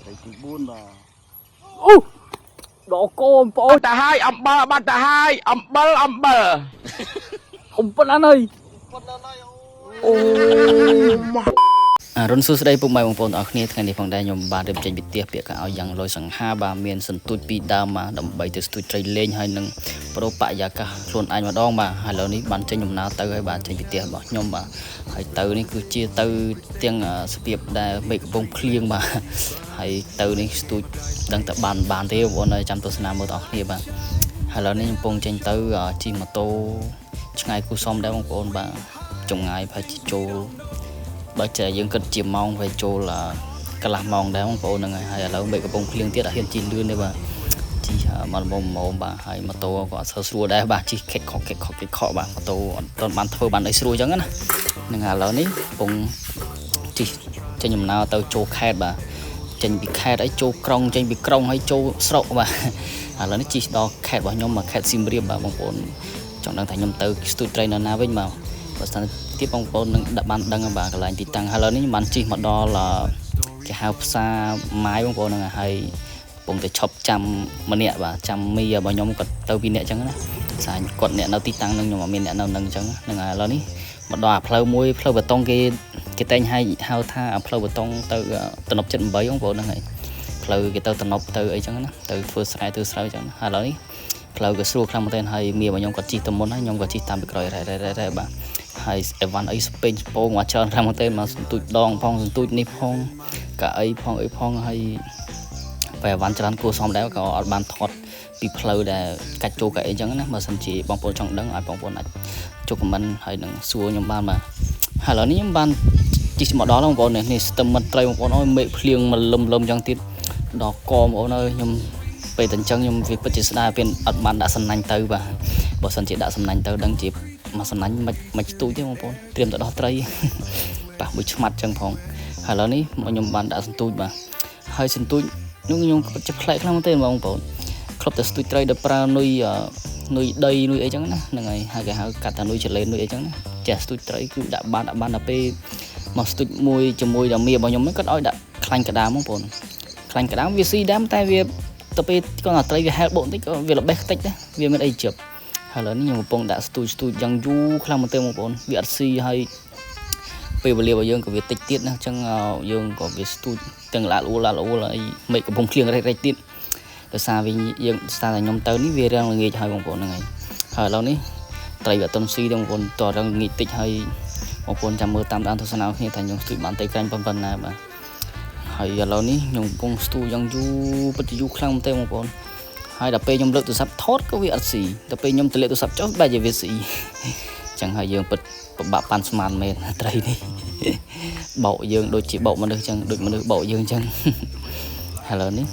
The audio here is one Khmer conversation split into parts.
ទី4បាទ អូដល់កូនបង បាត់ទៅហើយអំបិលបាត់ទៅហើយអំបិល ធំប៉ុណ្ណាហើយអូរុនសួស្ដីពុកម៉ែបងប្អូនទាំងអស់គ្នាថ្ងៃនេះផងដែរខ្ញុំបានរៀបចេញពីផ្ទះពាក្យថាឲ្យយ៉ាងលយសង្ហាបាទមានសន្ទូចពីដើមមកដើម្បីទៅស្ទូចត្រីលេងហើយនឹងប្រូបរិយាកាសខ្លួនឯងម្ដងបាទហើយឥឡូវនេះបានចេញដំណើរទៅហើយបាទចេញពីផ្ទះរបស់ខ្ញុំបាទហើយទៅនេះគឺជាទៅទាំងស្ពាបដែលមេឃកំពុងភ្លៀងបាទហើយទៅនេះស្ទូចដឹងតែបានទេបងប្អូនចាំទស្សនាមើលទាំងអស់គ្នាបាទហើយឥឡូវនេះខ្ញុំកំពុងចេញទៅជិះម៉ូតូឆ្ងាយគូសំដែរបងប្អូនបាទចម្ងាយប្រហែលជាចូលបើចេះយើងគិតជាម៉ោងវាចូលកន្លះម៉ោងដែរបងប្អូនហ្នឹងហើយឥឡូវមេឃកំពុងភ្លៀងទៀតអត់ហ៊ានជិះលឿនទេបាទជិះមកមុំបាទហើយម៉ូតូក៏អត់ស្រួលដែរបាទជិះខិចខកបាទម៉ូតូអត់ទាន់បានធ្វើបានអីស្រួលអញ្ចឹងណាហ្នឹងឥឡូវនេះកំពុងជិះចេញដំណើរទៅចូលខេត្តបាទចេញពីខេត្តឲ្យចូលក្រុងចេញពីក្រុងឲ្យចូលស្រុកបាទឥឡូវនេះជិះដល់ខេត្តរបស់ខ្ញុំមកខេត្តសៀមរាបបាទបងប្អូនចង់ដឹងថាខ្ញុំទៅស្ទូចត្រីនៅណាវិញមកបើស្ថានភាពបងប្អូននឹងបានដឹងបាទកន្លែងទីតាំងឥឡូវនេះខ្ញុំបានជិះមកដល់គេហៅផ្សារម៉ាយបងប្អូនហ្នឹងហើយកំពុងតែឈប់ចាំម្នាក់បាទចាំមីរបស់ខ្ញុំគាត់ទៅពីអ្នកអញ្ចឹងណាស្អាតគាត់អ្នកនៅទីតាំងហ្នឹងខ្ញុំអត់មានអ្នកនៅនឹងអញ្ចឹងហ្នឹងហើយឥឡូវនេះមកដល់ផ្លូវមួយផ្លូវបេតុងគេតែងហៅថាផ្លូវបេតុងទៅតំណប់78បងប្អូនហ្នឹងហើយផ្លូវគេទៅតំណប់ទៅអីចឹងណាទៅធ្វើស្រែទៅស្រូវអញ្ចឹងហើយឥឡូវនេះផ្លូវក៏ស្រួលខ្លាំងមែនទែនហើយមីរបស់ខ្ញុំគាត់ជិះទៅមុនហើយខ្ញុំក៏ជិះតាមពីក្រោយរ៉ែបាទហើយអីវ៉ាន់អីស្ពេញស្ពងមកច្រើនខ្លាំងមែនទែនមកសន្ទូចដងផងសន្ទូចនេះផងកាអីផងហើយបែអីវ៉ាន់ច្រើនគួរសមដែរក៏អត់បានថតពីផ្លូវដែលកាច់ចូលកាអីចឹងណាបើសិនជាបងប្អូនចង់ដឹងឲ្យបងប្អូនអាចចុះខមមិនហើយនឹងសួរខ្ញុំបានបាទហើយឥឡូវនេះខ្ញុំបានជិះមកដល់បងប្អូននេះស្ទឹមមិត្តត្រីបងប្អូនអើយមេឃភ្លៀងមកលឹមចឹងទៀតដល់កបងប្អូនអើយខ្ញុំពេលតែអញ្ចឹងខ្ញុំវាពិតជាស្ដាយពេលអត់បានដាក់សំណាញ់ទៅបាទបើសិនជាដាក់សំណាញ់ទៅដឹងជាមកសំណាញ់មិនស្ទូចទេបងប្អូនត្រៀមទៅដោះត្រីប៉ះមួយឆ្មាត់ចឹងផងហើយឥឡូវនេះខ្ញុំបានដាក់សន្ទូចបាទហើយសន្ទូចនោះខ្ញុំចិត្តផ្លែកខ្លាំងមែនទេបងប្អូនក្លុបតែស្ទូចត្រីដល់ប្រើនុយដីនុយអីចឹងណាហ្នឹងហើយគេហៅកាត់ថានុយចលែននុយអីចឹងណាចេះស្ទូចត្រីគឺដាក់បានដល់ពេលមកស្ទូចមួយជាមួយដល់មីរបស់ខ្ញុំហ្នឹងគាត់ឲ្យដាក់ខ្លាញ់ក្តាមបងប្អូនខ្លាញ់ក្តាមវាស៊ីដែរតែវាទៅពេលគាត់ថាត្រីវាហែលបុកបន្តិចក៏វាល្បេះខ្ទេចដែរវាមានអីជិបហើយឥឡូវនេះខ្ញុំកំពុងដាក់ស្ទូចយ៉ាងយូរខ្លាំងមែនទេបងប្អូនវាអត់ស៊ីហើយពេលវេលារបស់យើងក៏វាតិចទៀតណាអញ្ចឹងយើងក៏វាស្ទូចទាំងឡាអ៊ូលហើយមេឃកំពុងភ្លៀងរេចទៀតដោយសារវាយើងស្ដារតែខ្ញុំទៅនេះវារាំងល្ងាចហើយបងប្អូនហ្នឹងហើយឥឡូវនេះត្រីវាអត់ទាន់ស៊ីទេបងប្អូនតរឹងល្ងាចតិចហើយបងប្អូនចាំមើលតាមដានទស្សនាគ្នាថាខ្ញុំស្ទូចបានត្រីក្រាញ់ប៉ុណ្ណាបាទហើយឥឡូវនេះខ្ញុំកំពុងស្ទូចយ៉ាងយូរពិតជាយូរខ្លាំងមែនទេបងប្អូនហើយដល់ពេលខ្ញុំលើកទូរស័ព្ទថតក៏វាអត់ស៊ីដល់ពេលខ្ញុំទៅលើកទូរស័ព្ទចុះបែរជាវាស៊ីអញ្ចឹងហើយយើងពិតពិបាកប៉ាន់ស្មានមែនត្រីនេះបោកយើងដូចជាបោកមនុស្សអញ្ចឹងដូចមនុស្សបោកយើងអញ្ចឹងឥឡូវនេះ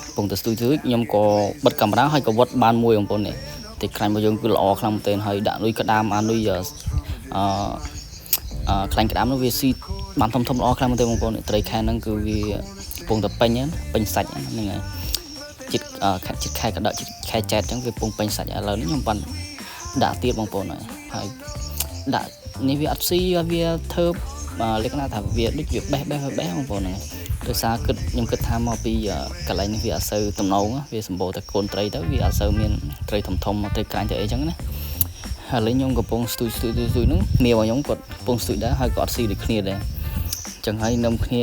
កំពុងតែស្ទូចខ្ញុំក៏បិទកាមេរ៉ាហើយក៏វត្តបានមួយបងប្អូននេះទីខ្លាញ់របស់យើងគឺល្អខ្លាំងមែនទែនហើយដាក់នុយក្តាមនុយខ្លាញ់ក្តាមនោះវាស៊ីបានធំល្អខ្លាំងមែនទេបងប្អូនត្រីខែហ្នឹងគឺវាកំពុងតែពេញសាច់ហ្នឹងហើយចិត្តខែកដកចិត្តខែចែតអញ្ចឹងវាកំពុងពេញសាច់ឥឡូវនេះខ្ញុំបានដាក់ទៀតបងប្អូនហើយដាក់នេះវាអត់ស៊ីវាធ្វើលក្ខណៈថាវាដូចវាបេះបងប្អូនហ្នឹងដោយសារខ្ញុំគិតថាមកពីកន្លែងនេះវាអត់សូវតំណងវាសម្បូរតែកូនត្រីទៅវាអត់សូវមានត្រីធំត្រីក្រាញ់ទៅអីចឹងណាហើយលេងខ្ញុំកំពុងស្ទូចហ្នឹងគ្នារបស់ខ្ញុំគាត់កំពុងស្ទូចដែរហើយក៏អត់ស៊ីដូចគ្នាដែរអញ្ចឹងហើយនាំគ្នា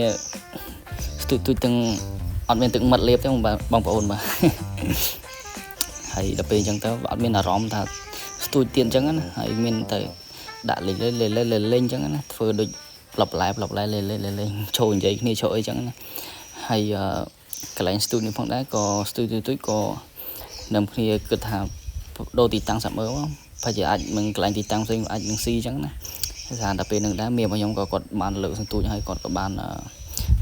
ស្ទូចទាំងអត់មានទឹកមាត់លាបទេបងប្អូនបាទហើយដល់ពេលអញ្ចឹងទៅអត់មានអារម្មណ៍ថាស្ទូចទៀតអញ្ចឹងណាហើយមានតែដាក់លេងអញ្ចឹងណាធ្វើដូចប្លប់ឡែលេងចូលនិយាយគ្នាចូលអីអញ្ចឹងណាហើយកន្លែងស្ទូចនេះផងដែរក៏ស្ទូចក៏នាំគ្នាគិតថាដូរទីតាំងសាប់មើលប្រហែលជាអាចនឹងកន្លែងទីតាំងផ្សេងអាចនឹងស៊ីអញ្ចឹងណាដោយសារតែពេលនឹងដែរមីរបស់ខ្ញុំក៏គាត់បានលើកសន្ទូចហើយគាត់ក៏បាន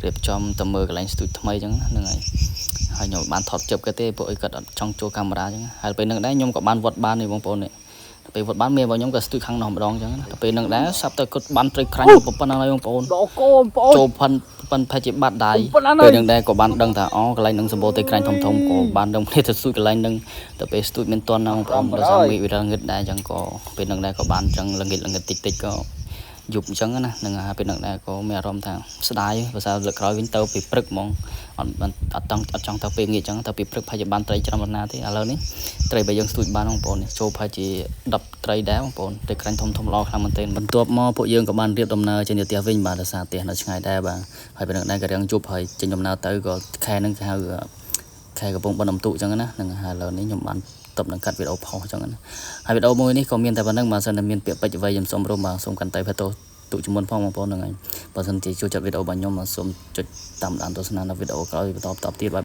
រៀបចំទៅមើលកន្លែងស្ទូចថ្មីអញ្ចឹងហ្នឹងហើយខ្ញុំបានថតជិបគាត់ទេពួកអីគាត់អត់ចង់ចូលកាមេរ៉ាអញ្ចឹងហើយពេលនឹងដែរខ្ញុំក៏បានវត្តបាននេះបងប្អូននេះពេលវត្តបានមីរបស់ខ្ញុំក៏ស្ទូចខាងនោះម្ដងអញ្ចឹងណាពេលនឹងដែរសាប់ទៅគាត់បានត្រីក្រាញ់ប៉ុណ្ណឹងហើយបងប្អូនដល់កូនបងចូលផាន់ប្រហែលជាបាត់ដៃពេលនឹងដែរក៏បានដឹងថាកន្លែងនឹងសម្បូរត្រីក្រាញ់ធំក៏បានដឹងគ្នាទៅស្ទូចកន្លែងនឹងទៅពេលស្ទូចមានតន់ណាបងប្អូនដោយសារមេវារងឹតដែរអញ្ចឹងក៏ពេលនឹងដែរក៏បានអញ្ចឹងល្ងិតតិចក៏ យប់អញ្ចឹងណានឹងហើយពេលហ្នឹងដែរក៏មានអារម្មណ៍ថាស្ដាយភាសាលើកក្រោយវិញទៅពីព្រឹកហ្មងអត់ចង់ទៅពេលងាយអញ្ចឹងទៅពីព្រឹកផាច់បានត្រីច្រើនប៉ុណ្ណាទេឥឡូវនេះត្រីបើយើងស្ទូចបានបងប្អូនចូលផាច់ជា10ត្រីដែរបងប្អូនត្រីក្រាញ់ធំល្អខ្លាំងមែនទែនបន្ទាប់មកពួកយើងក៏បានរៀបដំណើរចេញទៅផ្ទះវិញបាទដោយសារផ្ទះនៅឆ្ងាយដែរបាទហើយពេលហ្នឹងដែរក៏រៀងយប់ហើយចេញដំណើរទៅក៏ខែហ្នឹងគេហៅខែកំពង់បន្ទំទូអញ្ចឹងណានឹងហើយឥឡូវនេះខ្ញុំបានតបនឹងកាត់វីដេអូផុសអញ្ចឹងណាហើយវីដេអូមួយនេះក៏មានតែប៉ុណ្្នឹងបើសិនតែមានពាក្យពេចន៍អ្វីខ្ញុំសូមរួមបាទសូមកាន់តែផេតូទុកជំនុនផងបងប្អូនហ្នឹងហើយបើសិនជាចូលចិត្តវីដេអូរបស់ខ្ញុំសូមចុចតាមដានទស្សនានៅវីដេអូក្រោយបន្តទៀត